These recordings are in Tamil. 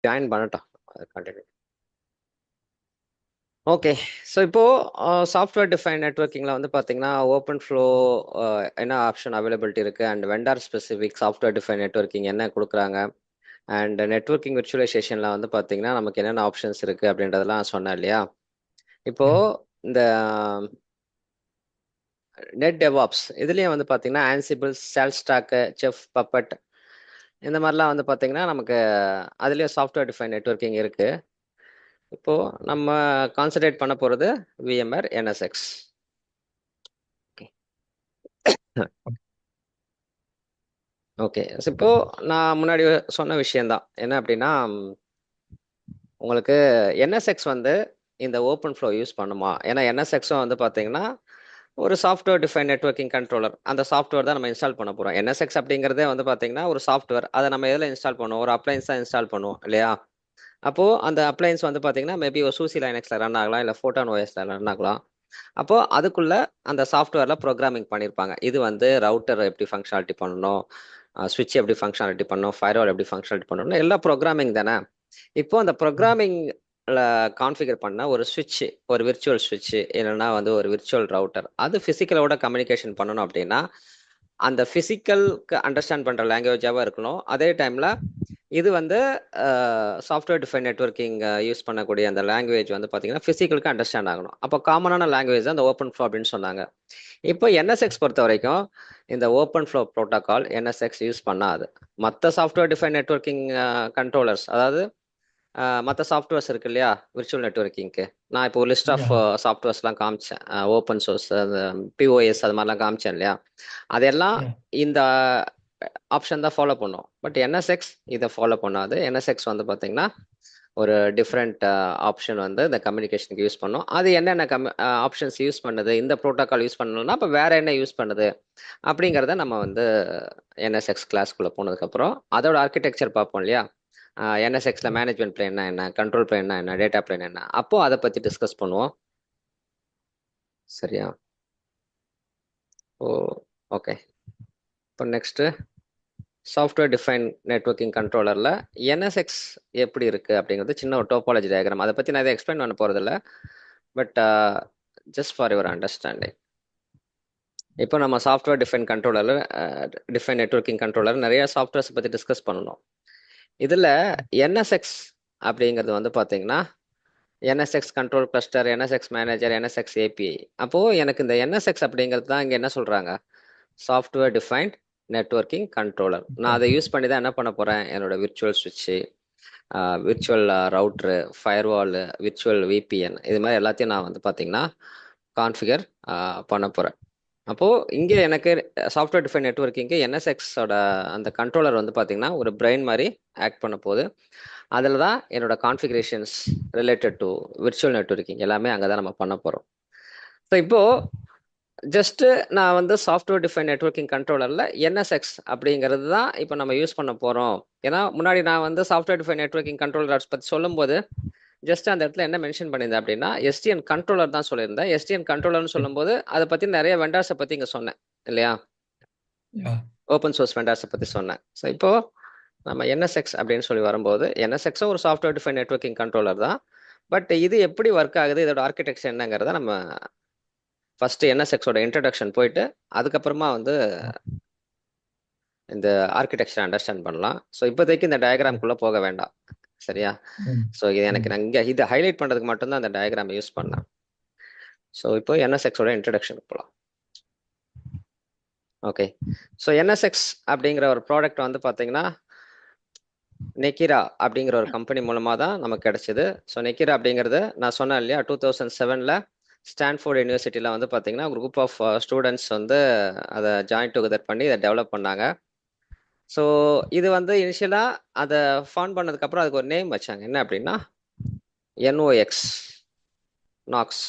ஜாயின் பண்ணட்டும். கண்டினியூ. ஓகே. ஸோ இப்போ சாஃப்ட்வேர் டிஃபைன் நெட்வொர்க்கிங்ல வந்து பார்த்தீங்கன்னா, ஓப்பன் ஃப்ளோ என்ன ஆப்ஷன் அவைலபிலிட்டி இருக்கு and vendor specific software define networking என்ன குடுக்குறாங்க அண்ட் நெட்வொர்க்கிங் விர்ச்சுவலைசேஷன்ல வந்து பார்த்தீங்கன்னா, நமக்கு என்னென்ன ஆப்ஷன்ஸ் இருக்கு அப்படின்றதெல்லாம் சொன்னேன் இல்லையா? இப்போ Yeah. இந்த நெட் டெவாப்ஸ் இதுலயும் வந்து பார்த்தீங்கன்னா, ஆன்சிபிள், சேல்ஸ்டாக்கு, செஃப், பப்பட் இந்த மாதிரிலாம் வந்து பார்த்தீங்கன்னா, நமக்கு அதுலயும் சாஃப்ட்வேர் டிஃபைன் நெட்வொர்க்கிங் இருக்கு. இப்போ நம்ம கான்சென்ட்ரேட் பண்ண போறது விஎம்ஆர் என்எஸ்எக்ஸ். ஓகே. இப்போ நான் முன்னாடி சொன்ன விஷயம்தான் என்ன அப்படின்னா, உங்களுக்கு என்எஸ்எக்ஸ் வந்து இந்த ஓப்பன் ஃப்ளோ யூஸ் பண்ணுமா? ஏன்னா என்எஸ்எக்ஸும் வந்து பார்த்தீங்கன்னா ஒரு சாஃப்ட்வேர் டிஃபைன் நெட்வொர்க்கிங் கண்ட்ரோலர். அந்த சாஃப்ட்வேர் தான் நம்ம இன்ஸ்டால் பண்ண போறோம். என்எஸ்எக்ஸ் அப்படிங்கிறதே வந்து பார்த்தீங்கன்னா ஒரு சாஃப்ட்வேர். அதை நம்ம எதில் இன்ஸ்டால் பண்ணுவோம்? ஒரு அப்ளைன்ஸ் தான் இன்ஸ்டால் பண்ணுவோம் இல்லையா? அப்போ அந்த அப்ளைன்ஸ் வந்து பார்த்தீங்கன்னா மேபி ஒரு சூசி லைனக்ஸ்ல ரன் ஆகலாம், இல்லை ஃபோட்டான் ஓஎஸ்ல ரன் ஆகலாம். அப்போ அதுக்குள்ள அந்த சாஃப்ட்வேர்ல ப்ரோக்ராமிங் பண்ணியிருப்பாங்க. இது வந்து ரவுட்டர் எப்படி ஃபங்க்ஷனாலிட்டி பண்ணணும், ஸ்விட்ச் எப்படி ஃபங்க்ஷனாலிட்டி பண்ணணும், ஃபயர்வால் எப்படி ஃபங்க்ஷனாலிட்டி பண்ணணும், எல்லாம் ப்ரோக்ராமிங் தானே. இப்போ அந்த ப்ரோக்ராமிங்ல கான்ஃபிகர் பண்ண ஒரு ஸ்விட்ச், ஒரு விர்ச்சுவல் ஸ்விட்ச் இல்லைன்னா வந்து ஒரு விர்ச்சுவல் ரவுட்டர், அது பிசிக்கலோட கம்யூனிகேஷன் பண்ணணும் அப்படின்னா அந்த பிசிக்கலுக்கு அண்டர்ஸ்டாண்ட் பண்ற லாங்குவேஜாவா இருக்கணும். அதே டைம்ல இது வந்து சாஃப்ட்வேர் டிஃபைன் நெட்வொர்க்கிங் யூஸ் பண்ணக்கூடிய அந்த லாங்குவேஜ் வந்து பார்த்தீங்கன்னா பிசிக்கலுக்கு அண்டர்ஸ்டாண்ட் ஆகணும். அப்போ காமனான லாங்குவேஜ் தான் அந்த ஓப்பன் ஃப்ளோ அப்படின்னு சொன்னாங்க. இப்போ என்எஸ்எக்ஸ் பொறுத்த வரைக்கும் இந்த ஓப்பன் ஃப்ளோ ப்ரோட்டோகால் என்எஸ்எக்ஸ் யூஸ் பண்ணாது. மற்ற சாஃப்ட்வேர் டிஃபைன் நெட்வொர்க்கிங் கண்ட்ரோலர்ஸ், அதாவது மற்ற சாஃப்ட்வேர்ஸ் இருக்கு இல்லையா விர்ச்சுவல் நெட்வொர்க்கிங்க்கு, நான் இப்போ ஒரு லிஸ்ட் ஆஃப் Yeah. சாஃப்ட்வேர்ஸ்லாம் காமிச்சேன். ஓப்பன் சோர்ஸ், பிஓஎஸ் அது மாதிரிலாம் காமிச்சேன் இல்லையா? அதெல்லாம் Yeah. இந்த ஆப்ஷன் தான் ஃபாலோ பண்ணும். பட் என்எஸ்எக்ஸ் இதை ஃபாலோ பண்ணாது. என்எஸ்எக்ஸ் வந்து பார்த்தீங்கன்னா ஒரு டிஃப்ரெண்ட் ஆப்ஷன் வந்து இந்த கம்யூனிகேஷனுக்கு யூஸ் பண்ணும். அது என்னென்ன ஆப்ஷன்ஸ் யூஸ் பண்ணுது, இந்த ப்ரோட்டோகால் யூஸ் பண்ணணும்னா அப்போ வேற என்ன யூஸ் பண்ணுது அப்படிங்கிறத நம்ம வந்து என்எஸ்எக்ஸ் கிளாஸ்க்குள்ளே போனதுக்கப்புறம் அதோட ஆர்கிடெக்சர் பார்ப்போம் இல்லையா? என்எஸ்எக்ஸ்ல Yeah. மேனேஜ்மெண்ட் பிளேன்னா என்ன, கண்ட்ரோல் பிளேன்னா என்ன, டேட்டா பிளேன் என்ன, அப்போ அதை பற்றி டிஸ்கஸ் பண்ணுவோம். சரியா? ஓ, ஓகே. இப்போ நெக்ஸ்ட் சாஃப்ட்வேர் டிஃபைன் நெட்வொர்க்கிங் கண்ட்ரோலரில் என்எஸ்எக்ஸ் எப்படி இருக்கு அப்படிங்கிறது சின்ன ஒரு டோபாலஜி டயக்ராம். அதை பற்றி நான் எதை எக்ஸ்பிளைன் பண்ண போகிறதில்ல. But just for your understanding, இப்போ நம்ம சாஃப்ட்வேர் டிஃபைன் கண்ட்ரோலரில் டிஃபைன் நெட்வொர்க்கிங் கண்ட்ரோலர் நிறைய சாஃப்ட்வேர்ஸ் பற்றி டிஸ்கஸ் பண்ணணும். இதில் என்எஸ்எக்ஸ் அப்படிங்கிறது வந்து பார்த்தீங்கன்னா NSX control cluster, NSX manager, NSX API. அப்போது எனக்கு இந்த என்எஸ்எக்ஸ் அப்படிங்கிறது தான் இங்கே என்ன சொல்கிறாங்க, சாஃப்ட்வேர் டிஃபைன்ட் நெட்வொர்க்கிங் கண்ட்ரோலர். நான் அதை யூஸ் பண்ணி தான் என்ன பண்ண போகிறேன், என்னோட விர்ச்சுவல் ஸ்விட்சு, virtual router, firewall, virtual VPN, இது மாதிரி எல்லாத்தையும் நான் வந்து பார்த்தீங்கன்னா கான்ஃபிகர் பண்ண போகிறேன். அப்போது இங்கே எனக்கு சாஃப்ட்வேர் டிஃபைன் நெட்வொர்க்கிங்கு என்எஸ்எக்ஸோட அந்த கண்ட்ரோலர் வந்து பார்த்தீங்கன்னா ஒரு பிரெயின் மாதிரி ஆக்ட் பண்ண போகுது. அதில் தான் என்னோட configurations related to virtual networking எல்லாமே அங்கே தான் நம்ம பண்ண போகிறோம். ஸோ இப்போது ஜஸ்ட் நான் வந்து சாஃப்ட்வேர் டிஃபைன் நெட்வொர்க்கிங் கண்ட்ரோலரில் என்எஸ்எக்ஸ் அப்படிங்கிறது தான் இப்போ நம்ம யூஸ் பண்ண போகிறோம். ஏன்னா முன்னாடி நான் வந்து சாஃப்ட்வேர் டிஃபைன் நெட்வொர்க்கிங் கண்ட்ரோலர்ஸ் பற்றி சொல்லும்போது ஜஸ்ட் அந்த இடத்துல என்ன மென்ஷன் பண்ணியிருந்தேன் அப்படின்னா எஸ்டிஎன் கண்ட்ரோலர் தான் சொல்லியிருந்தேன். எஸ்டிஎன் கண்ட்ரோலர்னு சொல்லும்போது அதை பற்றி நிறைய வெண்டார்ஸை பற்றி இங்கே சொன்னேன் இல்லையா? Yeah. ஓப்பன் சோர்ஸ் வெண்டார்ஸை பற்றி சொன்னேன். ஸோ இப்போ நம்ம என்எஸ்எக்ஸ் அப்படின்னு சொல்லி வரும்போது என்எஸ்எக்ஸும் ஒரு சாஃப்ட்வேர் டிஃபைன் நெட்வொர்க்கிங் கண்ட்ரோலர் தான். பட் இது எப்படி ஒர்க் ஆகுது, இதோட ஆர்கிடெக்சர் என்னங்கிறத நம்ம ஃபர்ஸ்ட் என்எஸ்எக்ஸோட இன்ட்ரடக்ஷன் போயிட்டு அதுக்கப்புறமா வந்து இந்த ஆர்கிடெக்சர் அண்டர்ஸ்டாண்ட் பண்ணலாம். ஸோ இப்போதைக்கு இந்த டயக்ராம்குள்ளே போக வேண்டாம். சரியா? ஸோ இது எனக்கு நான் இங்கே இதை ஹைலைட் பண்ணுறதுக்கு மட்டும்தான் அந்த டயக்ராம் யூஸ் பண்ணேன். ஸோ இப்போ என்எஸ்எக்ஸோட இன்ட்ரடக்ஷன் போகலாம். ஓகே. ஸோ என்எஸ்எக்ஸ் அப்படிங்கிற ஒரு ப்ராடக்ட் வந்து பார்த்தீங்கன்னா நெக்கிரா அப்படிங்கிற ஒரு கம்பெனி மூலமாக தான் நமக்கு கிடைச்சிது. ஸோ நெக்கிரா அப்படிங்கிறது நான் சொன்னேன் இல்லையா, 2007 ஸ்டான்ஃபோர்ட் யூனிவர்சிட்டியில் வந்து பார்த்தீங்கன்னா குரூப் ஆஃப் ஸ்டூடெண்ட்ஸ் வந்து அதை ஜாயின் டுகெதர் பண்ணி இதை டெவலப் பண்ணாங்க. ஸோ இது வந்து இனிஷியலாக அதை ஃபார்ம் பண்ணதுக்கப்புறம் அதுக்கு ஒரு நேம் வச்சாங்க. என்ன அப்படின்னா என்ஓஎக்ஸ், நாக்ஸ்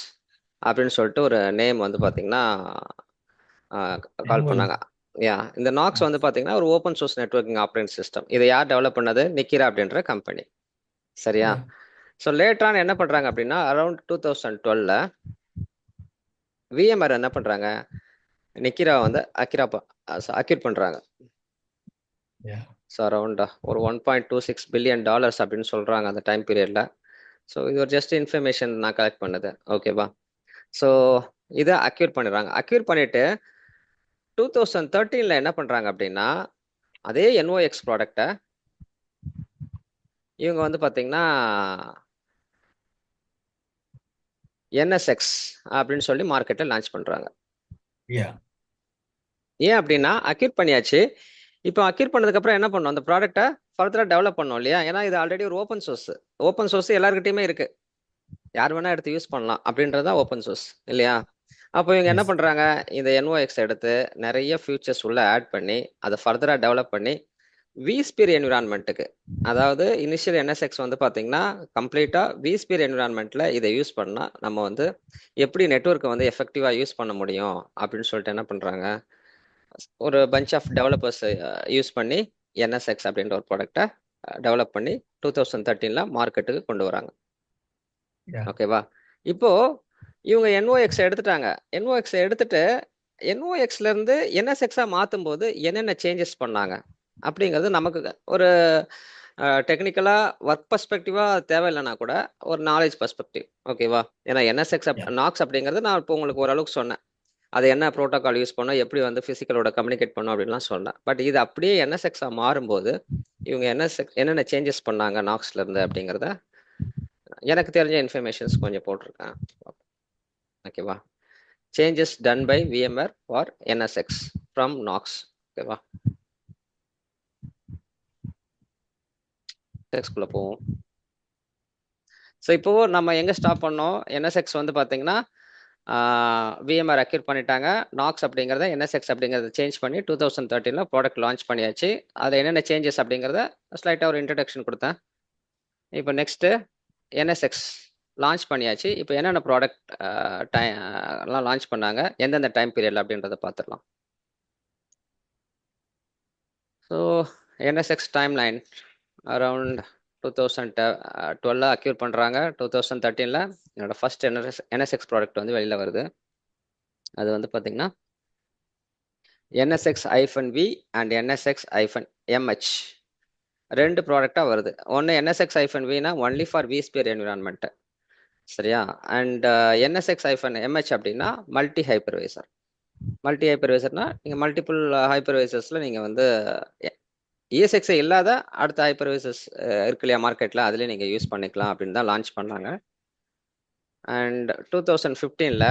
அப்படின்னு சொல்லிட்டு ஒரு நேம் வந்து பார்த்தீங்கன்னா கால் பண்ணாங்க. இந்த நாக்ஸ் வந்து பார்த்தீங்கன்னா ஒரு open source networking operating system. இதை யார் டெவலப் பண்ணது? நிக்கிரா அப்படின்ற கம்பெனி. சரியா? ஸோ லேட்டரான என்ன பண்ணுறாங்க அப்படின்னா அரௌண்ட் 2012 விஎம்ஆர் என்ன பண்ணுறாங்க, நிக்கிரா வந்து அக்யூர் பண்ணுறாங்க. ஸோ அரௌண்ட் ஒரு $1.26 பில்லியன் அப்படின்னு சொல்கிறாங்க அந்த டைம் பீரியடில். ஸோ இது ஒரு ஜஸ்ட் இன்ஃபர்மேஷன் நான் கலெக்ட் பண்ணது, ஓகேவா? ஸோ இதை அக்யூர் பண்ணிடுறாங்க. அக்யூர் பண்ணிட்டு 2013 என்ன பண்ணுறாங்க அப்படின்னா, அதே NOx ப்ராடக்டை இவங்க வந்து பார்த்தீங்கன்னா NSX அப்படின்னு சொல்லி மார்க்கெட்டில் லான்ச் பண்ணுறாங்க. ஏன் அப்படின்னா அக்யூர் பண்ணியாச்சு. இப்போ அக்யூர் பண்ணதுக்கப்புறம் என்ன பண்ணணும், அந்த ப்ராடக்ட்டை ஃபர்தராக டெவலப் பண்ணோம் இல்லையா? ஏன்னா இது ஆல்ரெடி ஒரு ஓப்பன் சோர்ஸ். ஓப்பன் சோர்ஸ் எல்லாருக்கிட்டையுமே இருக்கு, யார் வேணா எடுத்து யூஸ் பண்ணலாம் அப்படின்றது தான் ஓப்பன் சோர்ஸ் இல்லையா? அப்போ இவங்க என்ன பண்ணுறாங்க, இந்த NOx எடுத்து நிறைய ஃபியூச்சர்ஸ் உள்ள ஆட் பண்ணி அதை ஃபர்தராக டெவலப் பண்ணி விஸ்பியர் என்விரான்மெண்ட்டுக்கு, அதாவது இனிஷியல் NSX வந்து பார்த்தீங்கன்னா கம்ப்ளீட்டாக விஸ்பியர் என்விரான்மெண்ட்டில் இதை யூஸ் பண்ணால் நம்ம வந்து எப்படி நெட்வொர்க்கை வந்து எஃபெக்டிவாக யூஸ் பண்ண முடியும் அப்படின்னு சொல்லிட்டு என்ன பண்ணுறாங்க, ஒரு பஞ்ச் ஆஃப் டெவலப்பர்ஸ் யூஸ் பண்ணி NSX அப்படின்ற ஒரு ப்ராடக்டை டெவலப் பண்ணி 2013 மார்க்கெட்டுக்கு கொண்டு வராங்க. ஓகேவா? இப்போ இவங்க NOx எடுத்துட்டாங்க. NOx எடுத்துட்டு NOxல இருந்து NSX மாற்றும் போது என்னென்ன சேஞ்சஸ் பண்ணாங்க அப்படிங்கிறது நமக்கு ஒரு டெக்னிக்கலா ஒர்க் பர்ஸ்பெக்டிவா தேவையில்லைன்னா கூட ஒரு நாலேஜ் பர்ஸ்பெக்டிவ், ஓகேவா? ஏன்னா NSX நாக்ஸ் அப்படிங்கிறது நான் இப்போ உங்களுக்கு ஓரளவுக்கு சொன்னேன், அது என்ன ப்ரோட்டோகால் யூஸ் பண்ணோம், எப்படி வந்து ஃபிசிக்கலோட கம்யூனிகேட் பண்ணோம் அப்படின்லாம் சொன்னேன். பட் இது அப்படியே NSX மாறும்போது இவங்க என்னென்ன சேஞ்சஸ் பண்ணாங்க நாக்ஸ்ல இருந்து அப்படிங்கிறத எனக்கு தெரிஞ்ச இன்ஃபர்மேஷன்ஸ் கொஞ்சம் போட்டிருக்கேன், ஓகேவா? Changes done by VMware for NSX from knox, ஓகேவா? டெக்ஸ்ட்குள்ள போவோம். ஸோ இப்போ நம்ம எங்க ஸ்டாப் பண்ணோம், NSX வந்து பார்த்தீங்கன்னா VMware அக்யூர் பண்ணிட்டாங்க. நாக்ஸ் அப்படிங்கிறத NSX அப்படிங்கிறத சேஞ்ச் பண்ணி 2013 ப்ராடக்ட் லான்ச் பண்ணியாச்சு. அதில் என்னென்ன சேஞ்சஸ் அப்படிங்கிறத ஸ்லைட்டாக ஒரு இன்ட்ரடக்ஷன் கொடுத்தேன். இப்போ நெக்ஸ்ட்டு NSX லான்ச் பண்ணியாச்சு. இப்போ என்னென்ன ப்ராடக்ட் எல்லாம் லான்ச் பண்ணாங்க, எந்தெந்த டைம் பீரியட்ல அப்படின்றத பார்த்துடலாம். So NSX time line around 2012 அக்யூர் பண்ணுறாங்க. 2013 என்னோட ஃபர்ஸ்ட் NSX ப்ராடக்ட் வந்து வெளியில் வருது. அது வந்து பார்த்தீங்கன்னா NSX-V அண்ட் NSX-MH ரெண்டு ப்ராடக்டாக வருது. ஒன்று NSX-Vனா ஒன்லி ஃபார் விஸ்பியர் என்விரான்மெண்ட், சரியா? அண்ட் NSX-MH அப்படின்னா மல்டி ஹைப்பர்வைசர். மல்டி ஹைப்பர்வைசர்னா நீங்கள் மல்டிபிள் ஹைப்பர்வைசர்ஸில் நீங்கள் வந்து ESX இல்லாத அடுத்த ஹைப்பர்வைசர்ஸ் இருக்கு இல்லையா மார்க்கெட்டில், அதுலேயே நீங்கள் யூஸ் பண்ணிக்கலாம் அப்படின்னு தான் லான்ச் பண்ணாங்க. அண்ட் 2015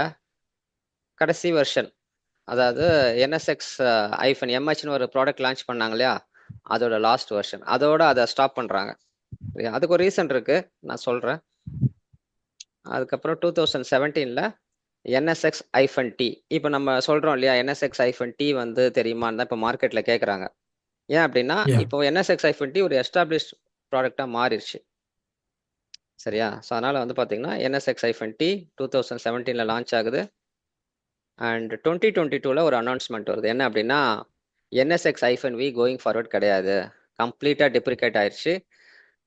கடைசி வெர்ஷன், அதாவது NSX-MHன்னு ஒரு ப்ராடக்ட் லான்ச் பண்ணாங்க இல்லையா, அதோட லாஸ்ட் வெர்ஷன், அதோட அதை ஸ்டாப் பண்ணுறாங்க. அதுக்கு ஒரு ரீசன் இருக்கு, நான் சொல்கிறேன். அதுக்கப்புறம் 2017 NSX-T. இப்போ நம்ம சொல்கிறோம் இல்லையா, NSX-T வந்து தெரியுமான்னு தான் இப்போ மார்க்கெட்டில் கேட்குறாங்க. ஏன் அப்படின்னா இப்போ NSX-T ஒரு எஸ்டாப்ளிஷ்ட் ப்ராடக்டாக மாறிடுச்சு, சரியா? ஸோ அதனால் வந்து பார்த்தீங்கன்னா NSX-T 2017 லான்ச் ஆகுது. அண்ட் 2022 ஒரு அனௌன்ஸ்மெண்ட் வருது. என்ன அப்படின்னா NSX-V கோயிங் ஃபார்வர்ட் கிடையாது, கம்ப்ளீட்டாக டிப்ரிகேட் ஆயிடுச்சு.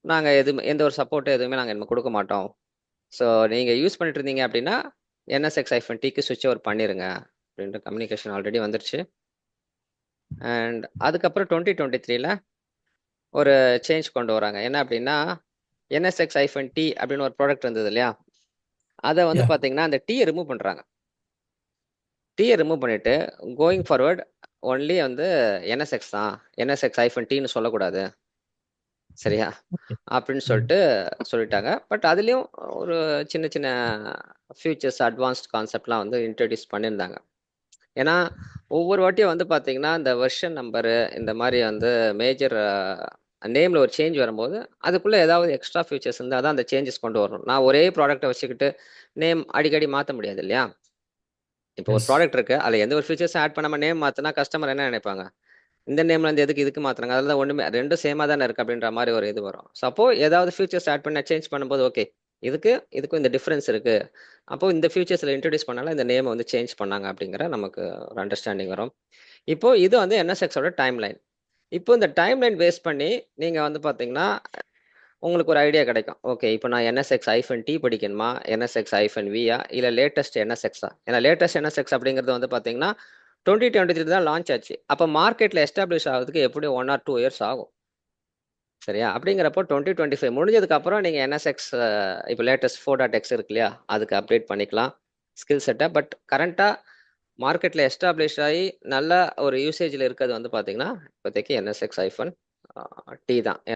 நாங்கள் எந்த ஒரு சப்போர்ட்டும் எதுவுமே நாங்கள் இனிமேல் கொடுக்க மாட்டோம். ஸோ நீங்கள் யூஸ் பண்ணிட்டு இருந்தீங்க அப்படின்னா NSX-Tக்கு சுவிட்ச் ஓவர் பண்ணிடுங்க அப்படின்ற கம்யூனிகேஷன் ஆல்ரெடி வந்துருச்சு. அண்ட் அதுக்கப்புறம் 2023 ஒரு சேஞ்ச் கொண்டு வராங்க. என்ன அப்படின்னா NSX-T அப்படின்னு ஒரு ப்ராடக்ட் இருந்தது இல்லையா, அதை வந்து பார்த்தீங்கன்னா அந்த டீயை ரிமூவ் பண்ணுறாங்க. டீயை ரிமூவ் பண்ணிட்டு கோயிங் ஃபார்வர்ட் ஒன்லி வந்து NSX தான், NSX-Tன்னு சொல்லக்கூடாது, சரியா? அப்படின்னு சொல்லிட்டாங்க. பட் அதுலேயும் ஒரு சின்ன சின்ன ஃபியூச்சர்ஸ் அட்வான்ஸ்ட் கான்செப்ட்லாம் வந்து இன்ட்ரடியூஸ் பண்ணியிருந்தாங்க. ஏன்னா ஒவ்வொரு வாட்டியும் வந்து பார்த்தீங்கன்னா இந்த வெர்ஷன் நம்பரு இந்த மாதிரி வந்து மேஜர் நேமில் ஒரு சேஞ்ச் வரும்போது அதுக்குள்ளே ஏதாவது எக்ஸ்ட்ரா ஃபியூச்சர்ஸ் இருந்தால் தான் அந்த சேஞ்சஸ் கொண்டு வரணும். நான் ஒரே ப்ராடக்ட்டை வச்சுக்கிட்டு நேம் அடிக்கடி மாற்ற முடியாது இல்லையா? இப்போ ஒரு ப்ராடக்ட் இருக்கு, அதில் எந்த ஒரு ஃபீச்சர்ஸ் ஆட் பண்ணாமல் நேம் மாற்றினா கஸ்டமர் என்ன நினைப்பாங்க, இந்த நேம்ல இருந்து எதுக்கு இதுக்கு மாத்துறாங்க, அதில் தான் ஒன்றுமே ரெண்டும் சேமாக தானே இருக்கு அப்படின்ற மாதிரி ஒரு இது வரும். ஸோ அப்போ ஏதாவது ஃபியூச்சர்ஸ் ஆட் பண்ண சேஞ்ச் பண்ணும்போது ஓகே இதுக்கும் இந்த டிஃப்ரென்ஸ் இருக்கு, அப்போ இந்த ஃபியூச்சர்ஸில் இன்ட்ரடியூஸ் பண்ணாலும் இந்த நேமை வந்து சேஞ்ச் பண்ணாங்க அப்படிங்கிற நமக்கு ஒரு அண்டர்ஸ்டாண்டிங் வரும். இப்போ இது வந்து NSX-ஓட டைம் லைன். இப்போ இந்த டைம் லைன் பேஸ் பண்ணி நீங்கள் வந்து பார்த்தீங்கன்னா உங்களுக்கு ஒரு ஐடியா கிடைக்கும். ஓகே இப்போ நான் NSX-T படிக்கணுமா, NSX-Vயா, இல்லை லேட்டஸ்ட் NSX-ஆ? ஏன்னா லேட்டஸ்ட் NSX அப்படிங்கிறது வந்து பார்த்தீங்கன்னா 2023 தான் லான்ச் ஆச்சு. அப்போ மார்க்கெட்டில் எஸ்டாப்ளிஷ் ஆகிறதுக்கு எப்படி 1 or 2 இயர்ஸ் ஆகும். சரியா? அப்படிங்கிறப்போ 2025 முடிஞ்சதுக்கு அப்புறம் நீங்க என்எஸ்எக்ஸ் இப்போ லேட்டஸ்ட் 4.x இருக்கு இல்லையா? அதுக்கு அப்டேட் பண்ணிக்கலாம் ஸ்கில் செட்டை. பட் கரண்டா மார்க்கெட்ல எஸ்டாப்ளிஷ் ஆகி நல்ல ஒரு யூசேஜ்ல இருக்கிறது வந்து பாத்தீங்கன்னா இப்போதைக்கு என்எஸ்எக்ஸ் ஐஃபன் டி தான்.